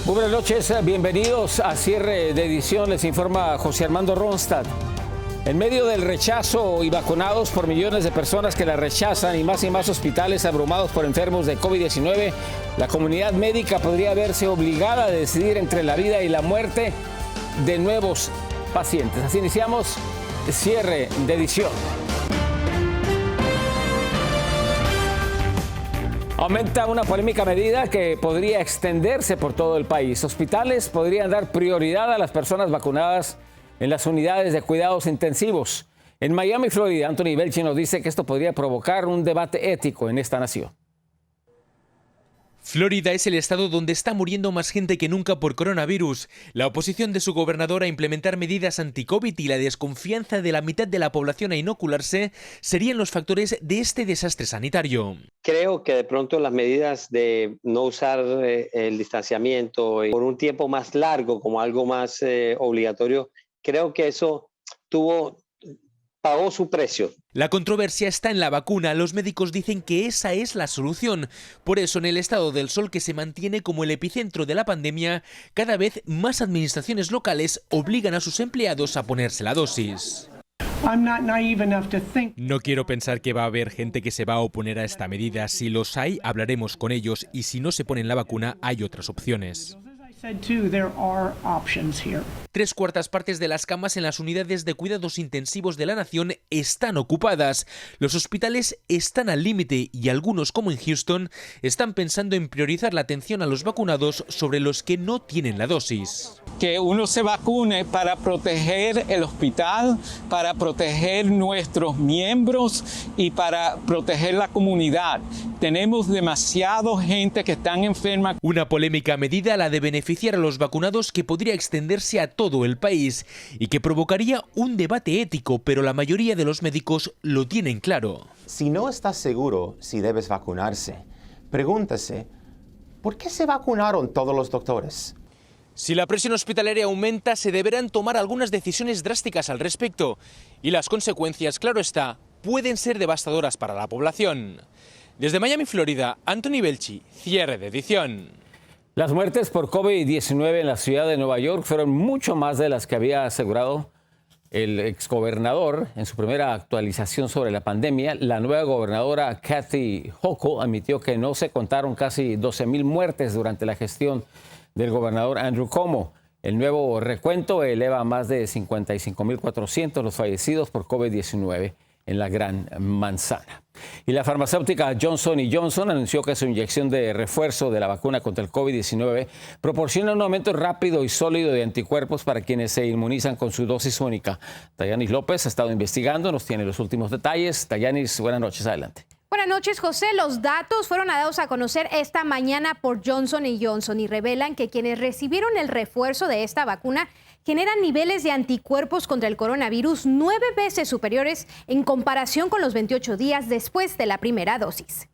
Muy buenas noches, bienvenidos a cierre de edición, les informa José Armando Ronstadt. En medio del rechazo y vacunados por millones de personas que la rechazan y más hospitales abrumados por enfermos de COVID-19, la comunidad médica podría verse obligada a decidir entre la vida y la muerte de nuevos pacientes. Así iniciamos cierre de edición. Aumenta una polémica medida que podría extenderse por todo el país. Hospitales podrían dar prioridad a las personas vacunadas en las unidades de cuidados intensivos. En Miami, Florida, Anthony Belchi nos dice que esto podría provocar un debate ético en esta nación. Florida es el estado donde está muriendo más gente que nunca por coronavirus. La oposición de su gobernador a implementar medidas anti-COVID y la desconfianza de la mitad de la población a inocularse serían los factores de este desastre sanitario. Creo que de pronto las medidas de no usar el distanciamiento por un tiempo más largo como algo más obligatorio, creo que eso pagó su precio. La controversia está en la vacuna. Los médicos dicen que esa es la solución. Por eso, en el estado del Sol, que se mantiene como el epicentro de la pandemia, cada vez más administraciones locales obligan a sus empleados a ponerse la dosis. No quiero pensar que va a haber gente que se va a oponer a esta medida. Si los hay, hablaremos con ellos, y si no se ponen la vacuna, hay otras opciones. 3/4 de las camas en las unidades de cuidados intensivos de la nación están ocupadas. Los hospitales están al límite y algunos, como en Houston, están pensando en priorizar la atención a los vacunados sobre los que no tienen la dosis. Que uno se vacune para proteger el hospital, para proteger nuestros miembros y para proteger la comunidad. Tenemos demasiada gente que están enferma. Una polémica medida, la de beneficiar a los vacunados, que podría extenderse a todo el país y que provocaría un debate ético, pero la mayoría de los médicos lo tienen claro. Si no estás seguro si debes vacunarse, pregúntase, ¿por qué se vacunaron todos los doctores? Si la presión hospitalaria aumenta, se deberán tomar algunas decisiones drásticas al respecto. Y las consecuencias, claro está, pueden ser devastadoras para la población. Desde Miami, Florida, Anthony Belchi, cierre de edición. Las muertes por COVID-19 en la ciudad de Nueva York fueron mucho más de las que había asegurado el exgobernador en su primera actualización sobre la pandemia. La nueva gobernadora Kathy Hochul admitió que no se contaron casi 12,000 muertes durante la gestión del gobernador Andrew Cuomo. El nuevo recuento eleva a más de 55,400 los fallecidos por COVID-19 en la Gran Manzana. Y la farmacéutica Johnson & Johnson anunció que su inyección de refuerzo de la vacuna contra el COVID-19 proporciona un aumento rápido y sólido de anticuerpos para quienes se inmunizan con su dosis única. Dayanis López ha estado investigando, nos tiene los últimos detalles. Dayanis, buenas noches, adelante. Buenas noches, José. Los datos fueron dados a conocer esta mañana por Johnson & Johnson y revelan que quienes recibieron el refuerzo de esta vacuna generan niveles de anticuerpos contra el coronavirus 9 veces superiores en comparación con los 28 días después de la primera dosis.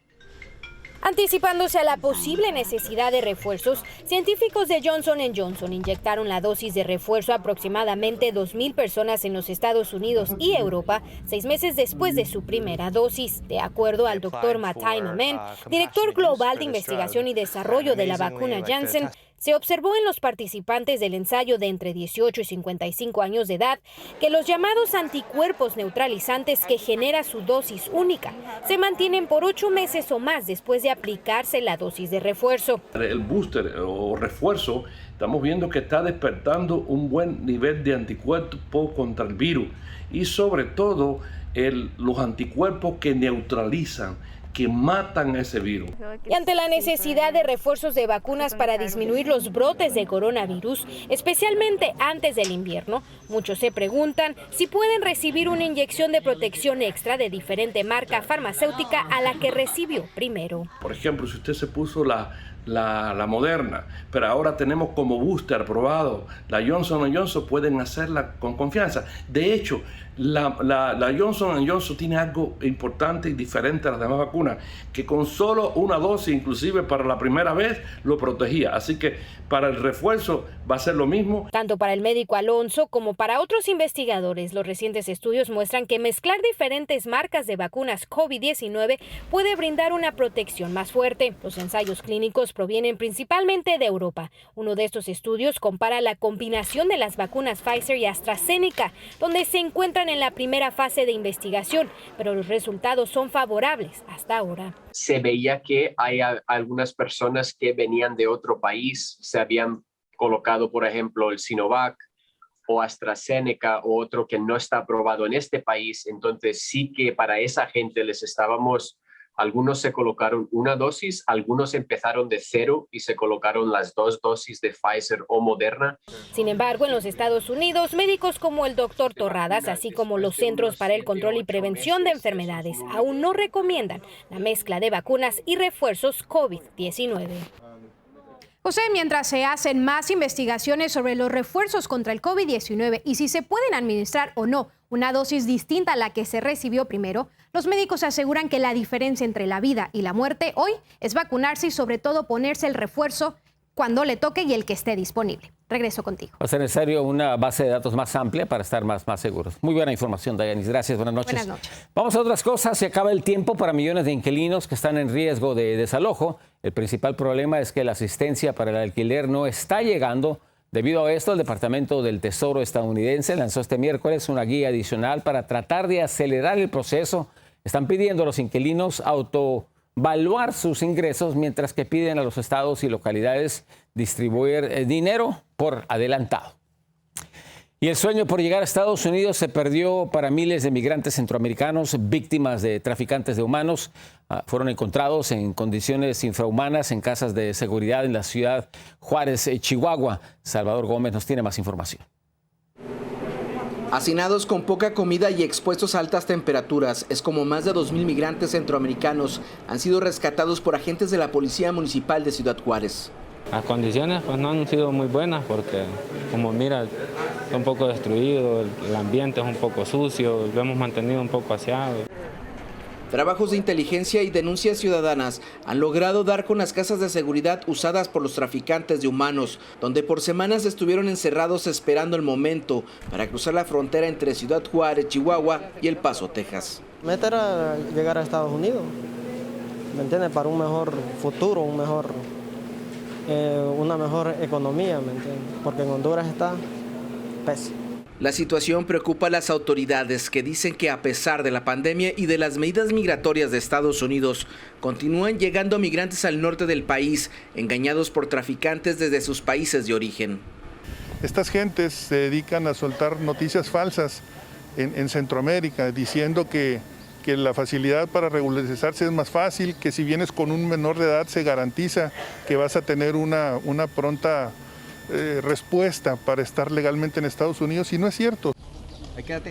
Anticipándose a la posible necesidad de refuerzos, científicos de Johnson & Johnson inyectaron la dosis de refuerzo a aproximadamente 2,000 personas en los Estados Unidos y Europa 6 meses después de su primera dosis. De acuerdo al doctor Mathai Mamen, director global de investigación y desarrollo de la vacuna Janssen, se observó en los participantes del ensayo de entre 18 y 55 años de edad que los llamados anticuerpos neutralizantes que genera su dosis única se mantienen por 8 meses o más después de aplicarse la dosis de refuerzo. El booster o refuerzo, estamos viendo que está despertando un buen nivel de anticuerpos contra el virus y sobre todo los anticuerpos que neutralizan, que matan ese virus. Y ante la necesidad de refuerzos de vacunas para disminuir los brotes de coronavirus, especialmente antes del invierno, muchos se preguntan si pueden recibir una inyección de protección extra de diferente marca farmacéutica a la que recibió primero. Por ejemplo, si usted se puso la Moderna, pero ahora tenemos como booster aprobado la Johnson & Johnson, pueden hacerla con confianza. De hecho, La Johnson & Johnson tiene algo importante y diferente a las demás vacunas, que con solo una dosis, inclusive para la primera vez, lo protegía. Así que para el refuerzo va a ser lo mismo. Tanto para el médico Alonso como para otros investigadores, los recientes estudios muestran que mezclar diferentes marcas de vacunas COVID-19 puede brindar una protección más fuerte. Los ensayos clínicos provienen principalmente de Europa. Uno de estos estudios compara la combinación de las vacunas Pfizer y AstraZeneca, donde se encuentran en la primera fase de investigación, pero los resultados son favorables hasta ahora. Se veía que hay algunas personas que venían de otro país, se habían colocado, por ejemplo, el Sinovac o AstraZeneca o otro que no está aprobado en este país. Entonces sí que para esa gente algunos se colocaron una dosis, algunos empezaron de 0 y se colocaron las 2 dosis de Pfizer o Moderna. Sin embargo, en los Estados Unidos, médicos como el doctor Torradas, así como los Centros para el Control y Prevención de Enfermedades, aún no recomiendan la mezcla de vacunas y refuerzos COVID-19. José, mientras se hacen más investigaciones sobre los refuerzos contra el COVID-19 y si se pueden administrar o no una dosis distinta a la que se recibió primero, los médicos aseguran que la diferencia entre la vida y la muerte hoy es vacunarse y sobre todo ponerse el refuerzo cuando le toque y el que esté disponible. Regreso contigo. Va a ser necesario una base de datos más amplia para estar más seguros. Muy buena información, Dayanis. Gracias, buenas noches. Buenas noches. Vamos a otras cosas. Se acaba el tiempo para millones de inquilinos que están en riesgo de desalojo. El principal problema es que la asistencia para el alquiler no está llegando. Debido a esto, el Departamento del Tesoro estadounidense lanzó este miércoles una guía adicional para tratar de acelerar el proceso. Están pidiendo a los inquilinos autoevaluar sus ingresos, mientras que piden a los estados y localidades distribuir dinero por adelantado. Y el sueño por llegar a Estados Unidos se perdió para miles de migrantes centroamericanos víctimas de traficantes de humanos. Fueron encontrados en condiciones infrahumanas en casas de seguridad en la ciudad Juárez, Chihuahua. Salvador Gómez nos tiene más información. Hacinados con poca comida y expuestos a altas temperaturas, es como más de 2,000 migrantes centroamericanos han sido rescatados por agentes de la Policía Municipal de Ciudad Juárez. Las condiciones pues no han sido muy buenas porque, como mira, está un poco destruido, el ambiente es un poco sucio, lo hemos mantenido un poco aseado. Trabajos de inteligencia y denuncias ciudadanas han logrado dar con las casas de seguridad usadas por los traficantes de humanos, donde por semanas estuvieron encerrados esperando el momento para cruzar la frontera entre Ciudad Juárez, Chihuahua y El Paso, Texas. Meta era llegar a Estados Unidos, ¿me entiendes? Para un mejor futuro, una mejor economía, ¿me entiendes? Porque en Honduras está pésimo. La situación preocupa a las autoridades, que dicen que a pesar de la pandemia y de las medidas migratorias de Estados Unidos, continúan llegando migrantes al norte del país, engañados por traficantes desde sus países de origen. Estas gentes se dedican a soltar noticias falsas en Centroamérica, diciendo que la facilidad para regularizarse es más fácil, que si vienes con un menor de edad se garantiza que vas a tener una pronta respuesta para estar legalmente en Estados Unidos, y no es cierto.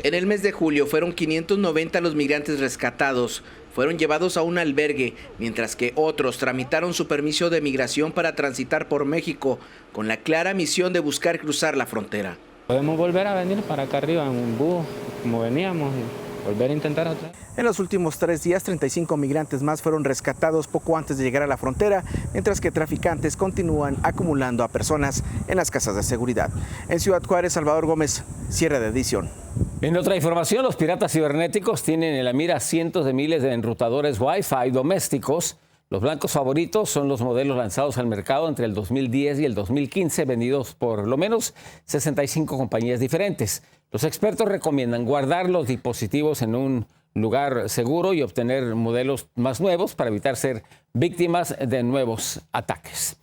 En el mes de julio fueron 590 los migrantes rescatados. Fueron llevados a un albergue, mientras que otros tramitaron su permiso de migración para transitar por México, con la clara misión de buscar cruzar la frontera. Podemos volver a venir para acá arriba en un bus, como veníamos, y volver a intentar otra vez. En los últimos 3 días, 35 migrantes más fueron rescatados poco antes de llegar a la frontera, mientras que traficantes continúan acumulando a personas en las casas de seguridad. En Ciudad Juárez, Salvador Gómez, cierre de edición. En otra información, los piratas cibernéticos tienen en la mira cientos de miles de enrutadores Wi-Fi domésticos. Los blancos favoritos son los modelos lanzados al mercado entre el 2010 y el 2015, vendidos por lo menos 65 compañías diferentes. Los expertos recomiendan guardar los dispositivos en un lugar seguro y obtener modelos más nuevos para evitar ser víctimas de nuevos ataques.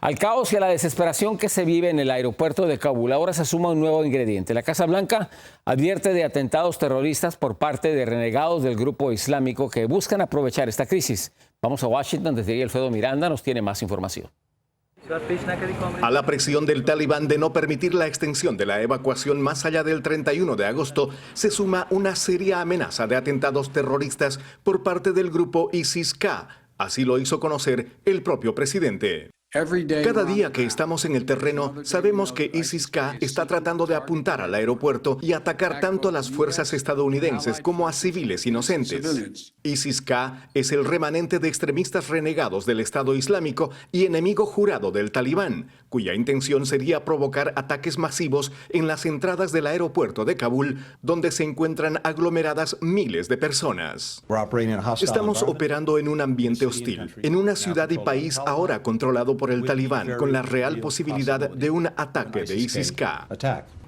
Al caos y a la desesperación que se vive en el aeropuerto de Kabul, ahora se suma un nuevo ingrediente. La Casa Blanca advierte de atentados terroristas por parte de renegados del grupo islámico que buscan aprovechar esta crisis. Vamos a Washington, desde ahí Alfredo Miranda nos tiene más información. A la presión del Talibán de no permitir la extensión de la evacuación más allá del 31 de agosto, se suma una seria amenaza de atentados terroristas por parte del grupo ISIS-K. Así lo hizo conocer el propio presidente. Cada día que estamos en el terreno, sabemos que ISIS-K está tratando de apuntar al aeropuerto y atacar tanto a las fuerzas estadounidenses como a civiles inocentes. ISIS-K es el remanente de extremistas renegados del Estado Islámico y enemigo jurado del Talibán, cuya intención sería provocar ataques masivos en las entradas del aeropuerto de Kabul, donde se encuentran aglomeradas miles de personas. Estamos operando en un ambiente hostil, en una ciudad y país ahora controlado por el Talibán, con la real posibilidad de un ataque de ISIS-K.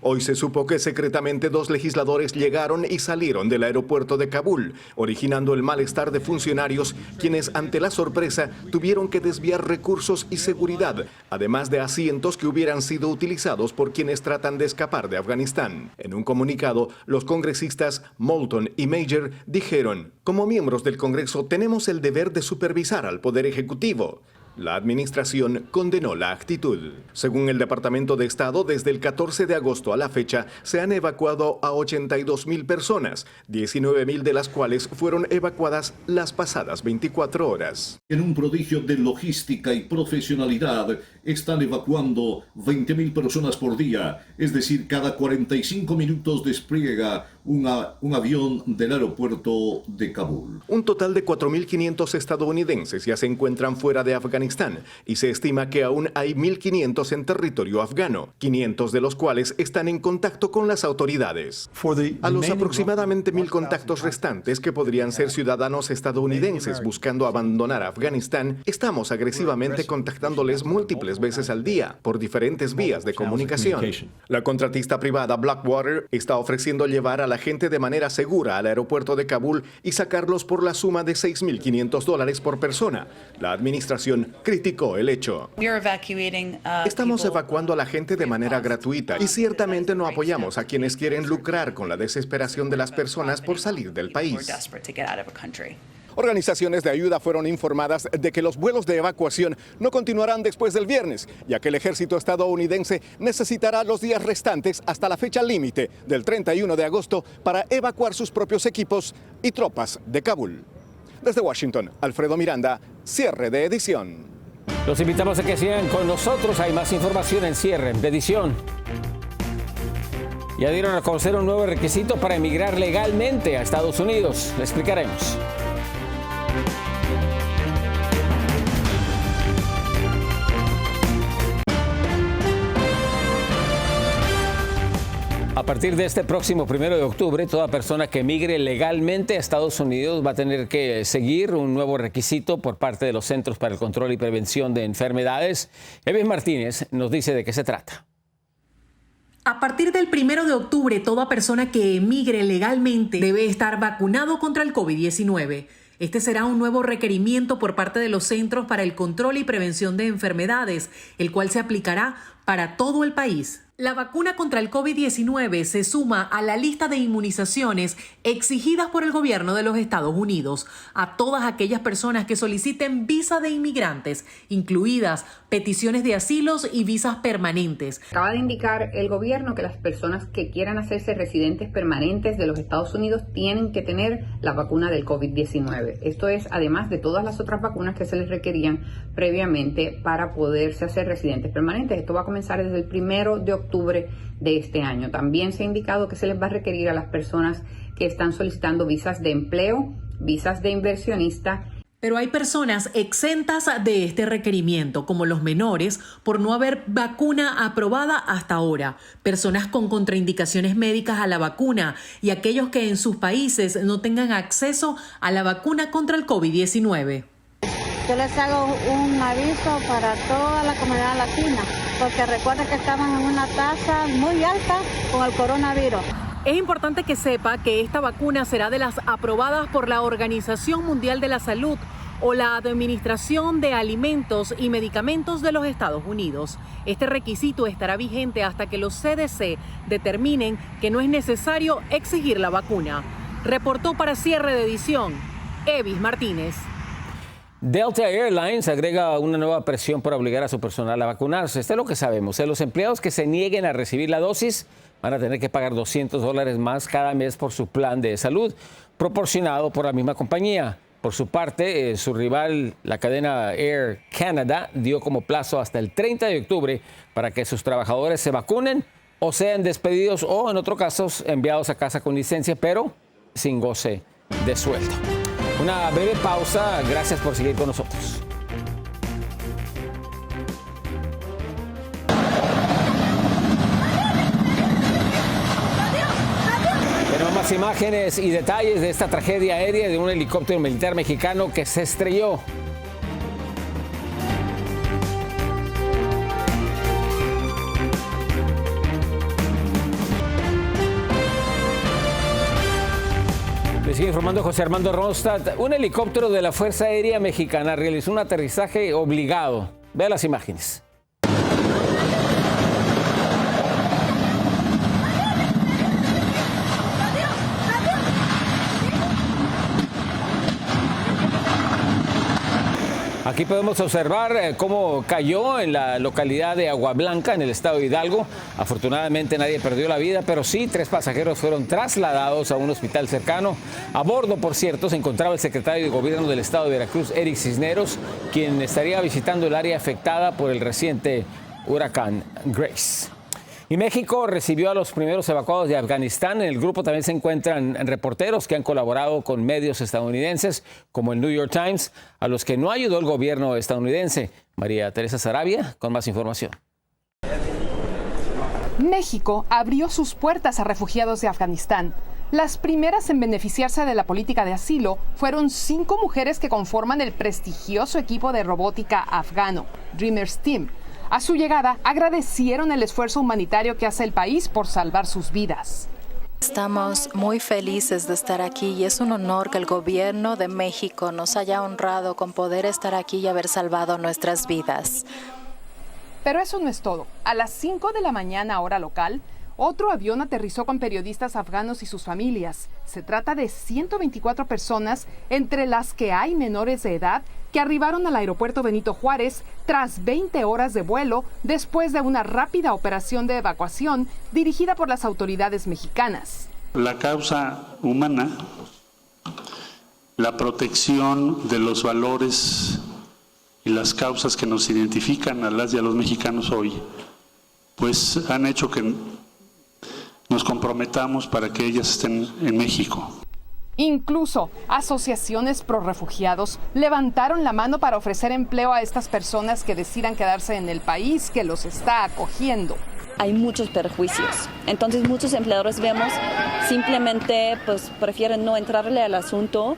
Hoy se supo que secretamente 2 legisladores llegaron y salieron del aeropuerto de Kabul, originando el malestar de funcionarios, quienes ante la sorpresa tuvieron que desviar recursos y seguridad, además de asientos que hubieran sido utilizados por quienes tratan de escapar de Afganistán. En un comunicado, los congresistas Moulton y Major dijeron: como miembros del Congreso tenemos el deber de supervisar al Poder Ejecutivo. La administración condenó la actitud. Según el Departamento de Estado, desde el 14 de agosto a la fecha se han evacuado a 82.000 personas, 19.000 de las cuales fueron evacuadas las pasadas 24 horas. En un prodigio de logística y profesionalidad, están evacuando 20.000 personas por día, es decir, cada 45 minutos despliega un avión del aeropuerto de Kabul. Un total de 4.500 estadounidenses ya se encuentran fuera de Afganistán y se estima que aún hay 1.500 en territorio afgano, 500 de los cuales están en contacto con las autoridades. A los aproximadamente 1.000 contactos restantes, que podrían ser ciudadanos estadounidenses buscando abandonar Afganistán, estamos agresivamente contactándoles múltiples veces al día por diferentes vías de comunicación. La contratista privada Blackwater está ofreciendo llevar a la gente de manera segura al aeropuerto de Kabul y sacarlos por la suma de $6.500 por persona. La administración criticó el hecho. Estamos evacuando a la gente de manera gratuita y ciertamente no apoyamos a quienes quieren lucrar con la desesperación de las personas por salir del país. Organizaciones de ayuda fueron informadas de que los vuelos de evacuación no continuarán después del viernes, ya que el ejército estadounidense necesitará los días restantes hasta la fecha límite del 31 de agosto para evacuar sus propios equipos y tropas de Kabul. Desde Washington, Alfredo Miranda, cierre de edición. Los invitamos a que sigan con nosotros. Hay más información en cierre de edición. Ya dieron a conocer un nuevo requisito para emigrar legalmente a Estados Unidos. Le explicaremos. A partir de este próximo 1 de octubre, toda persona que emigre legalmente a Estados Unidos va a tener que seguir un nuevo requisito por parte de los Centros para el Control y Prevención de Enfermedades. Evis Martínez nos dice de qué se trata. A partir del 1 de octubre, toda persona que emigre legalmente debe estar vacunado contra el COVID-19. Este será un nuevo requerimiento por parte de los Centros para el Control y Prevención de Enfermedades, el cual se aplicará para todo el país. La vacuna contra el COVID-19 se suma a la lista de inmunizaciones exigidas por el gobierno de los Estados Unidos a todas aquellas personas que soliciten visa de inmigrantes, incluidas peticiones de asilos y visas permanentes. Acaba de indicar el gobierno que las personas que quieran hacerse residentes permanentes de los Estados Unidos tienen que tener la vacuna del COVID-19. Esto es además de todas las otras vacunas que se les requerían previamente para poderse hacer residentes permanentes. Esto va a comenzar desde el 1 de octubre de este año. También se ha indicado que se les va a requerir a las personas que están solicitando visas de empleo, visas de inversionista. Pero hay personas exentas de este requerimiento, como los menores, por no haber vacuna aprobada hasta ahora, personas con contraindicaciones médicas a la vacuna y aquellos que en sus países no tengan acceso a la vacuna contra el COVID-19. Yo les hago un aviso para toda la comunidad latina, porque recuerden que estamos en una tasa muy alta con el coronavirus. Es importante que sepa que esta vacuna será de las aprobadas por la Organización Mundial de la Salud o la Administración de Alimentos y Medicamentos de los Estados Unidos. Este requisito estará vigente hasta que los CDC determinen que no es necesario exigir la vacuna. Reportó para cierre de edición, Evis Martínez. Delta Airlines agrega una nueva presión por obligar a su personal a vacunarse. Esto es lo que sabemos. Los empleados que se nieguen a recibir la dosis van a tener que pagar $200 más cada mes por su plan de salud, proporcionado por la misma compañía. Por su parte, su rival, la cadena Air Canada, dio como plazo hasta el 30 de octubre para que sus trabajadores se vacunen o sean despedidos o, en otros casos, enviados a casa con licencia, pero sin goce de sueldo. Una breve pausa. Gracias por seguir con nosotros. Tenemos más imágenes y detalles de esta tragedia aérea de un helicóptero militar mexicano que se estrelló. Le sigue informando José Armando Ronstadt. Un helicóptero de la Fuerza Aérea Mexicana realizó un aterrizaje obligado. Vea las imágenes. Aquí podemos observar cómo cayó en la localidad de Agua Blanca, en el estado de Hidalgo. Afortunadamente nadie perdió la vida, pero sí 3 pasajeros fueron trasladados a un hospital cercano. A bordo, por cierto, se encontraba el secretario de Gobierno del estado de Veracruz, Eric Cisneros, quien estaría visitando el área afectada por el reciente huracán Grace. Y México recibió a los primeros evacuados de Afganistán. En el grupo también se encuentran reporteros que han colaborado con medios estadounidenses, como el New York Times, a los que no ayudó el gobierno estadounidense. María Teresa Sarabia con más información. México abrió sus puertas a refugiados de Afganistán. Las primeras en beneficiarse de la política de asilo fueron 5 mujeres que conforman el prestigioso equipo de robótica afgano, Dreamers Team. A su llegada, agradecieron el esfuerzo humanitario que hace el país por salvar sus vidas. Estamos muy felices de estar aquí y es un honor que el gobierno de México nos haya honrado con poder estar aquí y haber salvado nuestras vidas. Pero eso no es todo. A las 5 de la mañana, hora local, otro avión aterrizó con periodistas afganos y sus familias. Se trata de 124 personas, entre las que hay menores de edad, que arribaron al aeropuerto Benito Juárez tras 20 horas de vuelo después de una rápida operación de evacuación dirigida por las autoridades mexicanas. La causa humana, la protección de los valores y las causas que nos identifican a las y a los mexicanos hoy, pues han hecho que nos comprometamos para que ellas estén en México. Incluso asociaciones prorrefugiados levantaron la mano para ofrecer empleo a estas personas que decidan quedarse en el país que los está acogiendo. Hay muchos perjuicios. Entonces muchos empleadores vemos simplemente pues prefieren no entrarle al asunto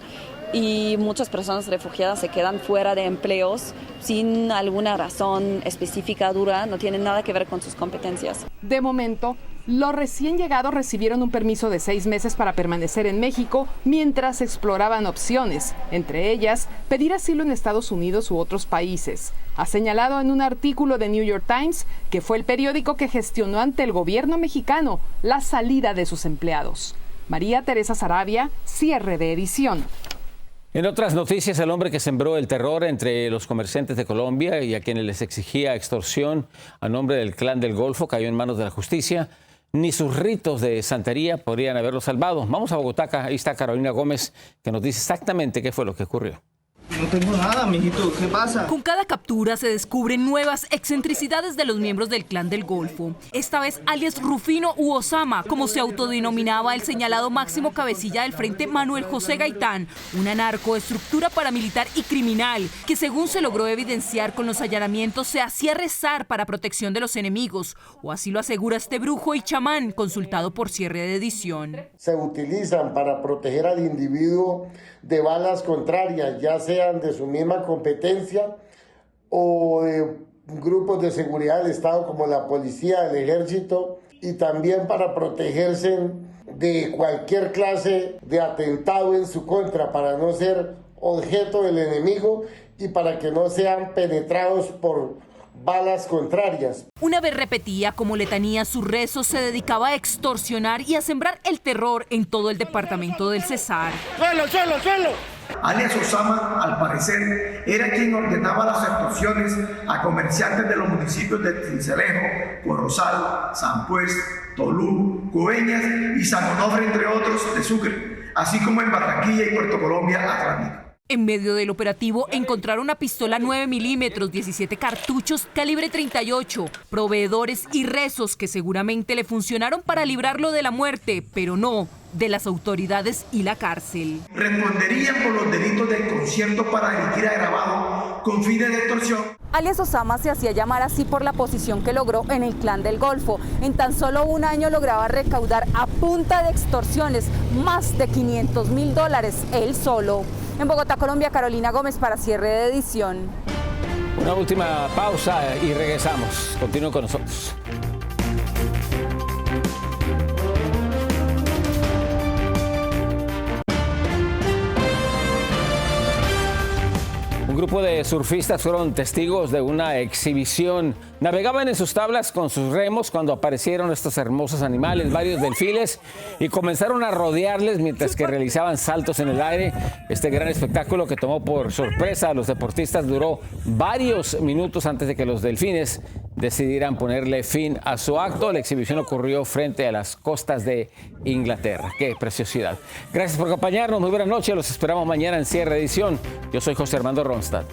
y muchas personas refugiadas se quedan fuera de empleos sin alguna razón específica dura, no tienen nada que ver con sus competencias. De momento, los recién llegados recibieron un permiso de 6 meses para permanecer en México mientras exploraban opciones, entre ellas pedir asilo en Estados Unidos u otros países. Ha señalado en un artículo de New York Times que fue el periódico que gestionó ante el gobierno mexicano la salida de sus empleados. María Teresa Sarabia, cierre de edición. En otras noticias, el hombre que sembró el terror entre los comerciantes de Colombia y a quienes les exigía extorsión a nombre del Clan del Golfo cayó en manos de la justicia. Ni sus ritos de santería podrían haberlo salvado. Vamos a Bogotá, ahí está Carolina Gómez, que nos dice exactamente qué fue lo que ocurrió. No tengo nada, mijito, ¿qué pasa? Con cada captura se descubren nuevas excentricidades de los miembros del Clan del Golfo. Esta vez alias Rufino u Osama, como se autodenominaba el señalado máximo cabecilla del frente Manuel José Gaitán, una narcoestructura paramilitar y criminal que, según se logró evidenciar con los allanamientos, se hacía rezar para protección de los enemigos, o así lo asegura este brujo y chamán consultado por Cierre de Edición. Se utilizan para proteger al individuo de balas contrarias, ya sean de su misma competencia o de grupos de seguridad del Estado como la policía, el ejército, y también para protegerse de cualquier clase de atentado en su contra, para no ser objeto del enemigo y para que no sean penetrados por balas contrarias. Una vez repetía como letanía sus rezos, se dedicaba a extorsionar y a sembrar el terror en todo el departamento del Cesar. ¡Suelo, suelo, suelo! Alias Osama, al parecer, era quien ordenaba las extorsiones a comerciantes de los municipios de Cincelejo, Corozal, San Pues, Tolú, Coveñas y San Onofre, entre otros, de Sucre, así como en Barranquilla y Puerto Colombia, Atlántico. En medio del operativo encontraron una pistola 9 milímetros, 17 cartuchos calibre 38, proveedores y rezos que seguramente le funcionaron para librarlo de la muerte, pero no de las autoridades y la cárcel. Responderían por los delitos de concierto para delinquir agravado con fines de extorsión. Alias Osama se hacía llamar así por la posición que logró en el Clan del Golfo. En tan solo un año lograba recaudar a punta de extorsiones más de $500.000 él solo. En Bogotá, Colombia, Carolina Gómez para cierre de edición. Una última pausa y regresamos. Continúen con nosotros. Un grupo de surfistas fueron testigos de una exhibición. Navegaban en sus tablas con sus remos cuando aparecieron estos hermosos animales, varios delfines, y comenzaron a rodearles mientras que realizaban saltos en el aire. Este gran espectáculo que tomó por sorpresa a los deportistas duró varios minutos antes de que los delfines decidieran ponerle fin a su acto. La exhibición ocurrió frente a las costas de Inglaterra. ¡Qué preciosidad! Gracias por acompañarnos. Muy buenas noches. Los esperamos mañana en cierre de edición. Yo soy José Armando Ronstadt.